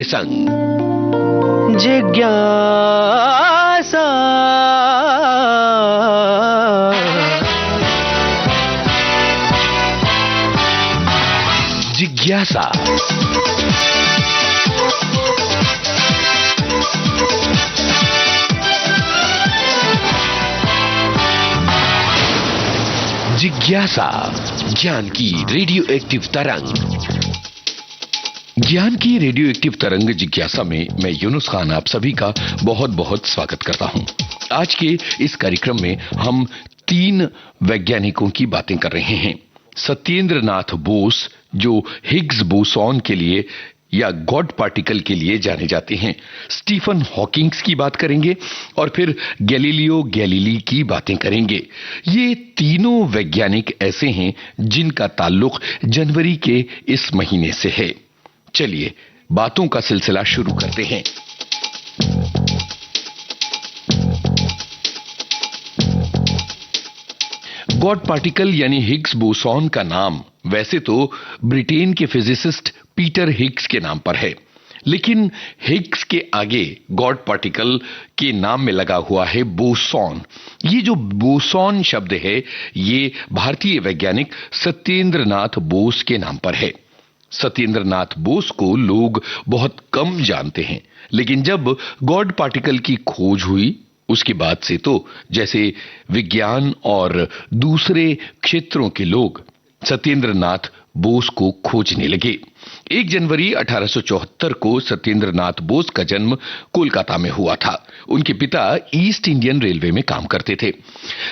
संग। जिज्ञासा जिज्ञासा जिज्ञासा, ज्ञान की रेडियो एक्टिव तरंग। ज्ञान की रेडियो एक्टिव तरंग जिज्ञासा में मैं यूनुस खान आप सभी का बहुत बहुत स्वागत करता हूं। आज के इस कार्यक्रम में हम 3 वैज्ञानिकों की बातें कर रहे हैं। सत्येंद्र नाथ बोस, जो हिग्स बोसॉन के लिए या गॉड पार्टिकल के लिए जाने जाते हैं, स्टीफन हॉकिंग्स की बात करेंगे और फिर गैलीलियो गैलीली की बातें करेंगे। ये तीनों वैज्ञानिक ऐसे हैं जिनका ताल्लुक जनवरी के इस महीने से है। चलिए बातों का सिलसिला शुरू करते हैं। गॉड पार्टिकल यानी हिग्स बोसॉन का नाम वैसे तो ब्रिटेन के फिजिसिस्ट पीटर हिग्स के नाम पर है, लेकिन हिग्स के आगे गॉड पार्टिकल के नाम में लगा हुआ है बोसॉन। ये जो बोसॉन शब्द है ये भारतीय वैज्ञानिक सत्येंद्र नाथ बोस के नाम पर है। सत्येंद्र नाथ बोस को लोग बहुत कम जानते हैं, लेकिन जब गॉड पार्टिकल की खोज हुई उसके बाद से तो जैसे विज्ञान और दूसरे क्षेत्रों के लोग सत्येंद्र नाथ बोस को खोजने लगे। 1 जनवरी 1874 को सत्येंद्र नाथ बोस का जन्म कोलकाता में हुआ था। उनके पिता ईस्ट इंडियन रेलवे में काम करते थे।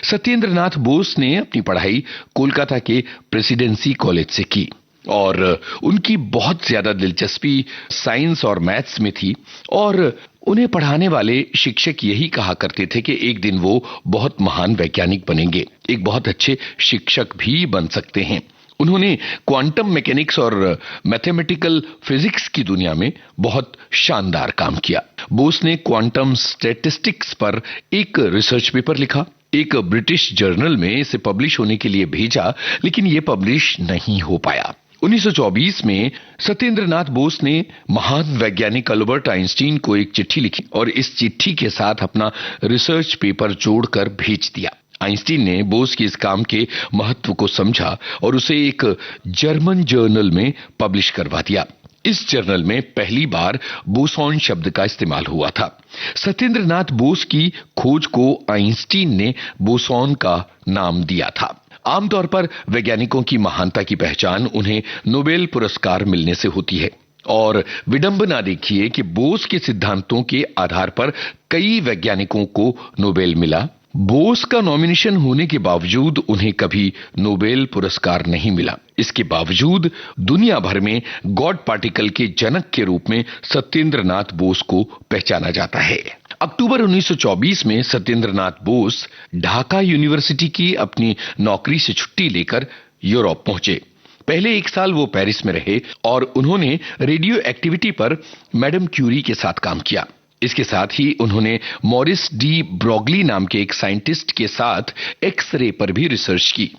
सत्येंद्र नाथ बोस ने अपनी पढ़ाई कोलकाता के प्रेसिडेंसी कॉलेज से की और उनकी बहुत ज्यादा दिलचस्पी साइंस और मैथ्स में थी और उन्हें पढ़ाने वाले शिक्षक यही कहा करते थे कि एक दिन वो बहुत महान वैज्ञानिक बनेंगे, एक बहुत अच्छे शिक्षक भी बन सकते हैं। उन्होंने क्वांटम मैकेनिक्स और मैथमेटिकल फिजिक्स की दुनिया में बहुत शानदार काम किया। बोस ने क्वांटम स्टैटिस्टिक्स पर एक रिसर्च पेपर लिखा, एक ब्रिटिश जर्नल में इसे पब्लिश होने के लिए भेजा, लेकिन यह पब्लिश नहीं हो पाया। 1924 में सत्येंद्र नाथ बोस ने महान वैज्ञानिक अल्बर्ट आइंस्टीन को एक चिट्ठी लिखी और इस चिट्ठी के साथ अपना रिसर्च पेपर जोड़कर भेज दिया। आइंस्टीन ने बोस के इस काम के महत्व को समझा और उसे एक जर्मन जर्नल में पब्लिश करवा दिया। इस जर्नल में पहली बार बोसॉन शब्द का इस्तेमाल हुआ था। सत्येंद्र नाथ बोस की खोज को आइंस्टीन ने बोसॉन का नाम दिया था। आमतौर पर वैज्ञानिकों की महानता की पहचान उन्हें नोबेल पुरस्कार मिलने से होती है और विडंबना देखिए कि बोस के सिद्धांतों के आधार पर कई वैज्ञानिकों को नोबेल मिला। बोस का नॉमिनेशन होने के बावजूद उन्हें कभी नोबेल पुरस्कार नहीं मिला। इसके बावजूद दुनिया भर में गॉड पार्टिकल के जनक के रूप में सत्येंद्र नाथ बोस को पहचाना जाता है। अक्टूबर 1924 में सत्येंद्र नाथ बोस ढाका यूनिवर्सिटी की अपनी नौकरी से छुट्टी लेकर यूरोप पहुंचे। पहले 1 साल वो पेरिस में रहे और उन्होंने रेडियो एक्टिविटी पर मैडम क्यूरी के साथ काम किया। इसके साथ ही उन्होंने मॉरिस डी ब्रोगली नाम के एक साइंटिस्ट के साथ एक्स-रे पर भी रिसर्च की।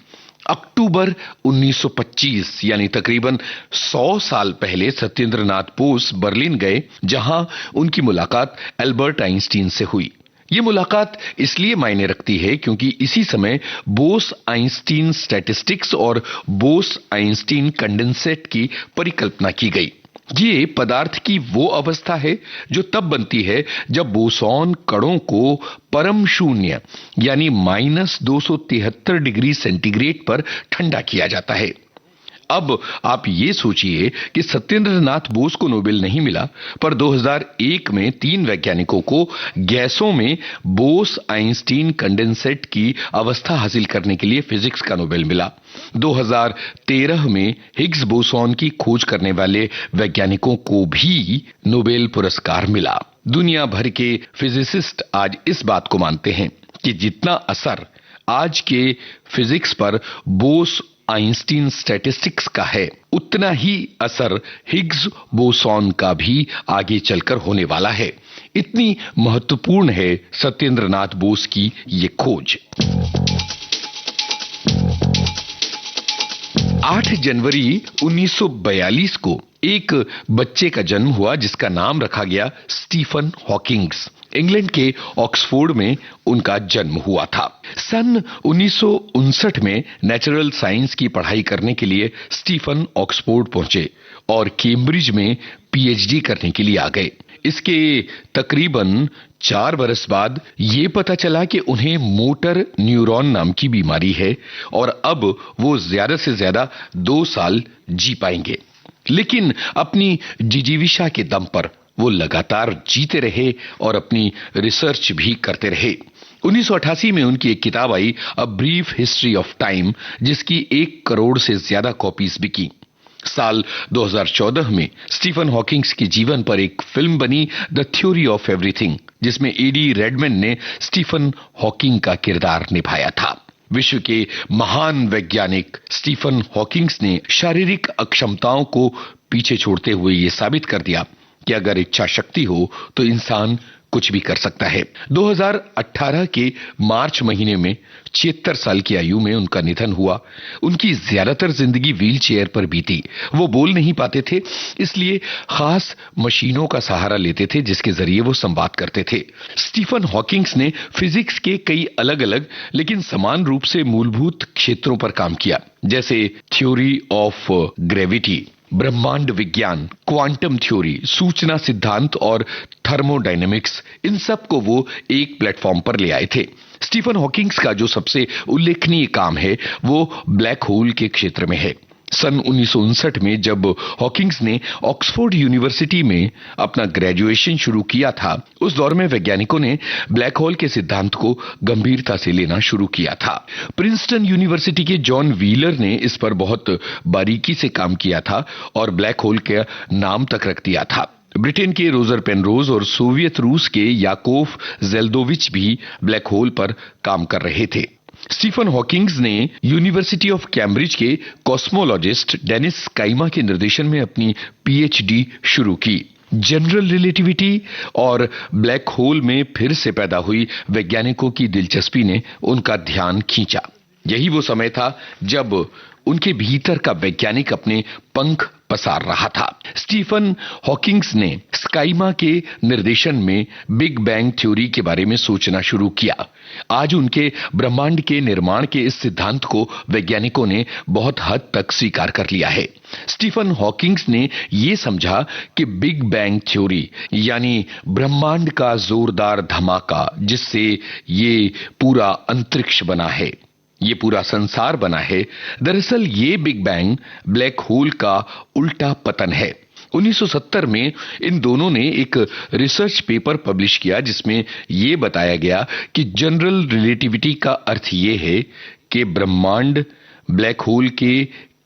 अक्टूबर 1925 यानी तकरीबन 100 साल पहले सत्येंद्र नाथ बोस बर्लिन गए, जहां उनकी मुलाकात अल्बर्ट आइंस्टीन से हुई। ये मुलाकात इसलिए मायने रखती है क्योंकि इसी समय बोस आइंस्टीन स्टैटिस्टिक्स और बोस आइंस्टीन कंडेंसेट की परिकल्पना की गई। ये पदार्थ की वो अवस्था है जो तब बनती है जब बोसॉन कणों को परम शून्य यानी -273 डिग्री सेंटीग्रेड पर ठंडा किया जाता है। अब आप ये सोचिए कि सत्येंद्र नाथ बोस को नोबेल नहीं मिला, पर 2001 में 3 वैज्ञानिकों को गैसों में बोस आइंस्टीन कंडेंसेट की अवस्था हासिल करने के लिए फिजिक्स का नोबेल मिला। 2013 में हिग्स बोसॉन की खोज करने वाले वैज्ञानिकों को भी नोबेल पुरस्कार मिला। दुनिया भर के फिजिसिस्ट आज इस बात को मानते हैं कि जितना असर आज के फिजिक्स पर बोस आइंस्टीन स्टैटिस्टिक्स का है, उतना ही असर हिग्स बोसॉन का भी आगे चलकर होने वाला है। इतनी महत्वपूर्ण है सत्येंद्र नाथ बोस की ये खोज। 8 जनवरी 1942 को एक बच्चे का जन्म हुआ जिसका नाम रखा गया स्टीफन हॉकिंग्स। इंग्लैंड के ऑक्सफोर्ड में उनका जन्म हुआ था। सन 1959 में नेचुरल साइंस की पढ़ाई करने के लिए स्टीफन ऑक्सफोर्ड पहुंचे और कैम्ब्रिज में पीएचडी करने के लिए आ गए। इसके तकरीबन 4 बरस बाद ये पता चला कि उन्हें मोटर न्यूरॉन नाम की बीमारी है और अब वो ज्यादा से ज्यादा 2 साल जी पाएंगे। लेकिन अपनी जिजीविषा के दम पर वो लगातार जीते रहे और अपनी रिसर्च भी करते रहे। 1988 में उनकी एक किताब आई, a brief history of time, जिसकी 1 करोड़ से ज्यादा कॉपीज बिकी। साल 2014 में स्टीफन हॉकिंग्स के जीवन पर एक फिल्म बनी, द थ्योरी ऑफ एवरीथिंग, जिसमें एडी रेडमैन ने स्टीफन हॉकिंग का किरदार निभाया था। विश्व के महान वैज्ञानिक स्टीफन हॉकिंग्स ने शारीरिक अक्षमताओं को पीछे छोड़ते हुए ये साबित कर दिया कि अगर इच्छा शक्ति हो तो इंसान कुछ भी कर सकता है। 2018 के मार्च महीने में 76 साल की आयु में उनका निधन हुआ। उनकी ज्यादातर जिंदगी व्हील चेयर पर बीती। वो बोल नहीं पाते थे, इसलिए खास मशीनों का सहारा लेते थे जिसके जरिए वो संवाद करते थे। स्टीफन हॉकिंग्स ने फिजिक्स के कई अलग अलग लेकिन समान रूप से मूलभूत क्षेत्रों पर काम किया, जैसे थ्योरी ऑफ ग्रेविटी, ब्रह्मांड विज्ञान, क्वांटम थ्योरी, सूचना सिद्धांत और थर्मोडायनेमिक्स। इन सब को वो एक प्लेटफॉर्म पर ले आए थे। स्टीफन हॉकिंग्स का जो सबसे उल्लेखनीय काम है वो ब्लैक होल के क्षेत्र में है। सन 1959 में जब हॉकिंग्स ने ऑक्सफोर्ड यूनिवर्सिटी में अपना ग्रेजुएशन शुरू किया था, उस दौर में वैज्ञानिकों ने ब्लैक होल के सिद्धांत को गंभीरता से लेना शुरू किया था। प्रिंसटन यूनिवर्सिटी के जॉन व्हीलर ने इस पर बहुत बारीकी से काम किया था और ब्लैक होल का नाम तक रख दिया था। ब्रिटेन के रोजर पेनरोज और सोवियत रूस के याकोव जेल्दोविच भी ब्लैक होल पर काम कर रहे थे। स्टीफन हॉकिंग्स ने यूनिवर्सिटी ऑफ कैम्ब्रिज के कॉस्मोलॉजिस्ट डेनिस स्काइमा के निर्देशन में अपनी पीएचडी शुरू की। जनरल रिलेटिविटी और ब्लैक होल में फिर से पैदा हुई वैज्ञानिकों की दिलचस्पी ने उनका ध्यान खींचा। यही वो समय था जब उनके भीतर का वैज्ञानिक अपने पंख पसार रहा था। स्टीफन हॉकिंग्स ने स्काइमा के निर्देशन में बिग बैंग थ्योरी के बारे में सोचना शुरू किया। आज उनके ब्रह्मांड के निर्माण के इस सिद्धांत को वैज्ञानिकों ने बहुत हद तक स्वीकार कर लिया है। स्टीफन हॉकिंग्स ने यह समझा कि बिग बैंग थ्योरी यानी ब्रह्मांड का जोरदार धमाका, जिससे ये पूरा अंतरिक्ष बना है, ये पूरा संसार बना है, दरअसल ये बिग बैंग ब्लैक होल का उल्टा पतन है। 1970 में इन दोनों ने एक रिसर्च पेपर पब्लिश किया जिसमें यह बताया गया कि जनरल रिलेटिविटी का अर्थ यह है कि ब्रह्मांड ब्लैक होल के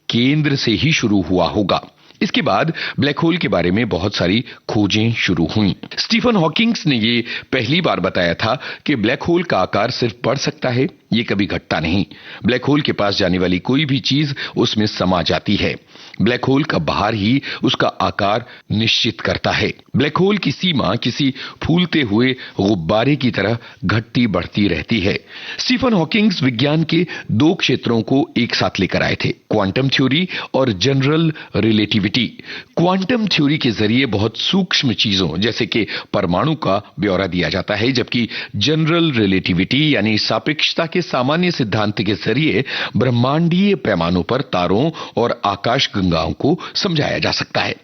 केंद्र से ही शुरू हुआ होगा। इसके बाद ब्लैक होल के बारे में बहुत सारी खोजें शुरू हुई। स्टीफन हॉकिंग्स ने ये पहली बार बताया था कि ब्लैक होल का आकार सिर्फ बढ़ सकता है, ये कभी घटता नहीं। ब्लैक होल के पास जाने वाली कोई भी चीज उसमें समा जाती है। ब्लैक होल का बाहर ही उसका आकार निश्चित करता है। ब्लैक होल की सीमा किसी फूलते हुए गुब्बारे की तरह घटती बढ़ती रहती है। स्टीफन हॉकिंग्स विज्ञान के 2 क्षेत्रों को एक साथ लेकर आए थे, क्वांटम थ्योरी और जनरल रिलेटिविटी। क्वांटम थ्योरी के जरिए बहुत सूक्ष्म चीजों जैसे कि परमाणु का ब्यौरा दिया जाता है, जबकि जनरल रिलेटिविटी यानी सापेक्षता के सामान्य सिद्धांत के जरिए ब्रह्मांडीय पैमानों पर तारों और आकाश गंगाओं को समझाया जा सकता है।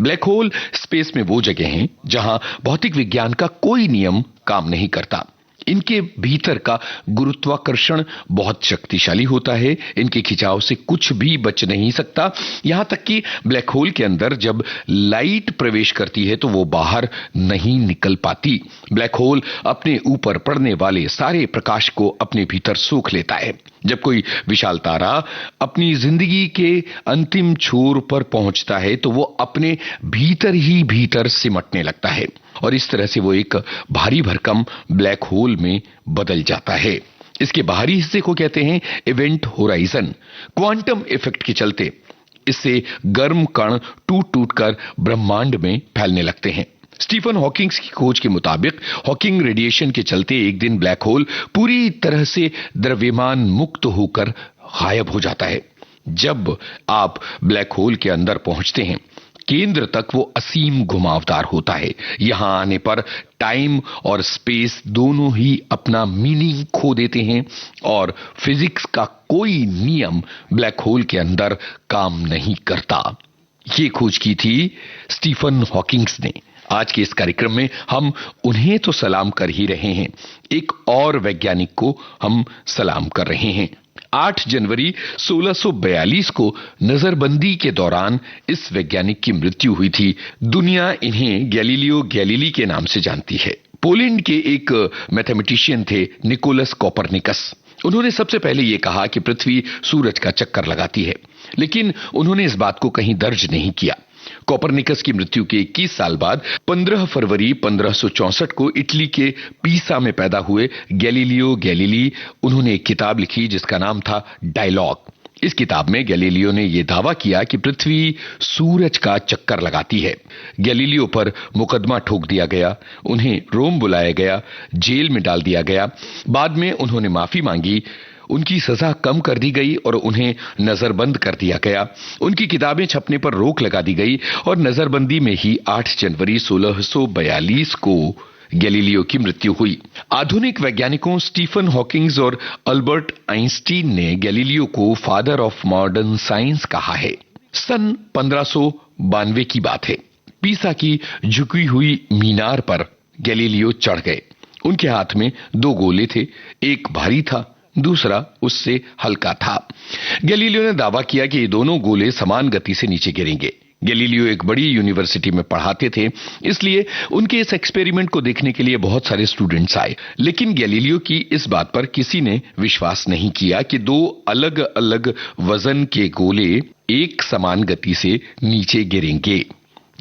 ब्लैक होल स्पेस में वो जगह हैं जहां भौतिक विज्ञान का कोई नियम काम नहीं करता। इनके भीतर का गुरुत्वाकर्षण बहुत शक्तिशाली होता है, इनके खिंचाव से कुछ भी बच नहीं सकता। यहां तक कि ब्लैक होल के अंदर जब लाइट प्रवेश करती है तो वो बाहर नहीं निकल पाती। ब्लैक होल अपने ऊपर पड़ने वाले सारे प्रकाश को अपने भीतर सोख लेता है। जब कोई विशाल तारा अपनी जिंदगी के अंतिम छोर पर पहुंचता है तो वो अपने भीतर ही भीतर सिमटने लगता है और इस तरह से वो एक भारी भरकम ब्लैक होल में बदल जाता है। इसके बाहरी हिस्से को कहते हैं इवेंट होराइजन। क्वांटम इफेक्ट के चलते इससे गर्म कण टूट टूट कर ब्रह्मांड में फैलने लगते हैं। स्टीफन हॉकिंग्स की खोज के मुताबिक हॉकिंग रेडिएशन के चलते एक दिन ब्लैक होल पूरी तरह से द्रव्यमान मुक्त होकर गायब हो जाता है। जब आप ब्लैक होल के अंदर पहुंचते हैं, केंद्र तक वो असीम घुमावदार होता है। यहां आने पर टाइम और स्पेस दोनों ही अपना मीनिंग खो देते हैं और फिजिक्स का कोई नियम ब्लैक होल के अंदर काम नहीं करता। ये खोज की थी स्टीफन हॉकिंग्स ने। आज के इस कार्यक्रम में हम उन्हें तो सलाम कर ही रहे हैं, एक और वैज्ञानिक को हम सलाम कर रहे हैं। 8 जनवरी 1642 को नजरबंदी के दौरान इस वैज्ञानिक की मृत्यु हुई थी। दुनिया इन्हें गैलीलियो गैलीली के नाम से जानती है। पोलैंड के एक मैथमेटिशियन थे निकोलस कोपरनिकस। उन्होंने सबसे पहले यह कहा कि पृथ्वी सूरज का चक्कर लगाती है, लेकिन उन्होंने इस बात को कहीं दर्ज नहीं किया। कोपरनिकस की मृत्यु के 21 साल बाद 15 फरवरी 1564 को इटली के पीसा में पैदा हुए गैलीलियो गैलीली, उन्होंने एक किताब लिखी जिसका नाम था डायलॉग। इस किताब में गैलीलियो ने यह दावा किया कि पृथ्वी सूरज का चक्कर लगाती है। गैलीलियो पर मुकदमा ठोक दिया गया, उन्हें रोम बुलाया गया, जेल में डाल दिया गया। बाद में उन्होंने माफी मांगी, उनकी सजा कम कर दी गई और उन्हें नजरबंद कर दिया गया। उनकी किताबें छपने पर रोक लगा दी गई और नजरबंदी में ही 8 जनवरी 1642 को गैलीलियो की मृत्यु हुई। आधुनिक वैज्ञानिकों स्टीफन हॉकिंग्स और अल्बर्ट आइंस्टीन ने गैलीलियो को फादर ऑफ मॉडर्न साइंस कहा है। सन 1592 की बात है। पीसा की झुकी हुई मीनार पर गैलीलियो चढ़ गए। उनके हाथ में 2 गोले थे, एक भारी था, दूसरा उससे हल्का था। गैलीलियो ने दावा किया कि ये दोनों गोले समान गति से नीचे गिरेंगे। गैलीलियो एक बड़ी यूनिवर्सिटी में पढ़ाते थे, इसलिए उनके इस एक्सपेरिमेंट को देखने के लिए बहुत सारे स्टूडेंट्स आए। लेकिन गैलीलियो की इस बात पर किसी ने विश्वास नहीं किया कि 2 अलग अलग वजन के गोले एक समान गति से नीचे गिरेंगे।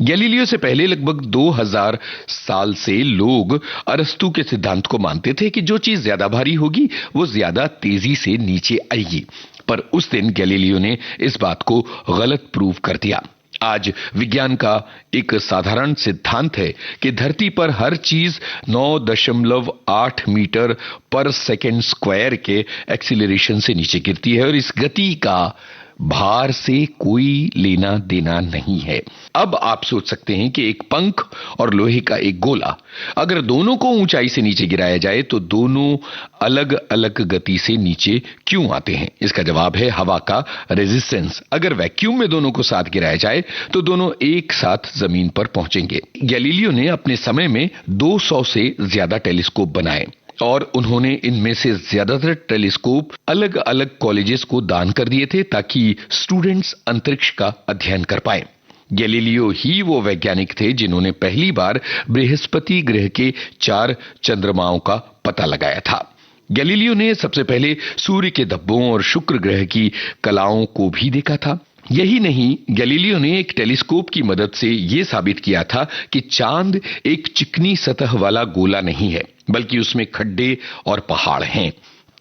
गैलीलियो से पहले लगभग 2000 साल से लोग अरस्तु के सिद्धांत को मानते थे कि जो चीज ज्यादा भारी होगी वो ज्यादा तेजी से नीचे आएगी। पर उस दिन गैलीलियो ने इस बात को गलत प्रूव कर दिया। आज विज्ञान का एक साधारण सिद्धांत है कि धरती पर हर चीज 9.8 मीटर पर सेकेंड स्क्वायर के एक्सीलरेशन से नीचे गिरती है और इस गति का भार से कोई लेना देना नहीं है। अब आप सोच सकते हैं कि एक पंख और लोहे का एक गोला, अगर दोनों को ऊंचाई से नीचे गिराया जाए तो दोनों अलग अलग गति से नीचे क्यों आते हैं? इसका जवाब है हवा का रेजिस्टेंस। अगर वैक्यूम में दोनों को साथ गिराया जाए तो दोनों एक साथ जमीन पर पहुंचेंगे। गैलीलियो ने अपने समय में 200 से ज्यादा टेलीस्कोप बनाए और उन्होंने इनमें से ज्यादातर टेलीस्कोप अलग अलग कॉलेजेस को दान कर दिए थे ताकि स्टूडेंट्स अंतरिक्ष का अध्ययन कर पाए। गैलीलियो ही वो वैज्ञानिक थे जिन्होंने पहली बार बृहस्पति ग्रह के 4 चंद्रमाओं का पता लगाया था। गैलीलियो ने सबसे पहले सूर्य के धब्बों और शुक्र ग्रह की कलाओं को भी देखा था। यही नहीं, गैलीलियो ने एक टेलीस्कोप की मदद से यह साबित किया था कि चांद एक चिकनी सतह वाला गोला नहीं है, बल्कि उसमें खड्डे और पहाड़ हैं।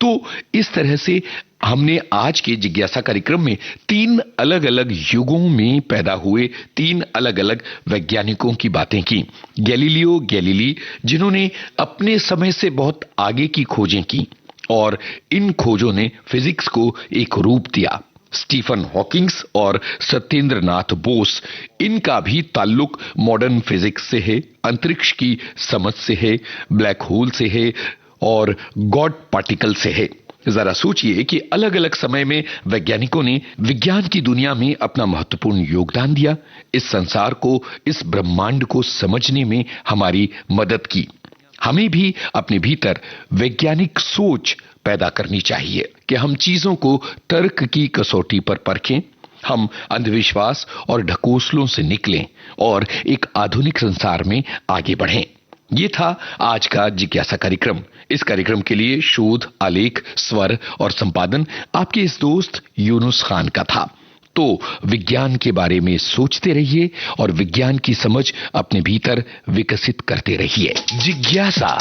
तो इस तरह से हमने आज के जिज्ञासा कार्यक्रम में 3 अलग अलग युगों में पैदा हुए 3 अलग अलग वैज्ञानिकों की बातें की। गैलीलियो गैलीली, जिन्होंने अपने समय से बहुत आगे की खोजें की और इन खोजों ने फिजिक्स को एक रूप दिया। स्टीफन हॉकिंग्स और सत्येंद्र नाथ बोस, इनका भी ताल्लुक मॉडर्न फिजिक्स से है, अंतरिक्ष की समझ से है, ब्लैक होल से है और गॉड पार्टिकल से है। जरा सोचिए कि अलग अलग समय में वैज्ञानिकों ने विज्ञान की दुनिया में अपना महत्वपूर्ण योगदान दिया, इस संसार को, इस ब्रह्मांड को समझने में हमारी मदद की। हमें भी अपने भीतर वैज्ञानिक सोच पैदा करनी चाहिए कि हम चीजों को तर्क की कसौटी पर परखें, हम अंधविश्वास और ढकोसलों से निकलें और एक आधुनिक संसार में आगे बढ़ें। ये था आज का जिज्ञासा कार्यक्रम। इस कार्यक्रम के लिए शोध, आलेख, स्वर और संपादन आपके इस दोस्त यूनुस खान का था। तो विज्ञान के बारे में सोचते रहिए और विज्ञान की समझ अपने भीतर विकसित करते रहिए। जिज्ञासा।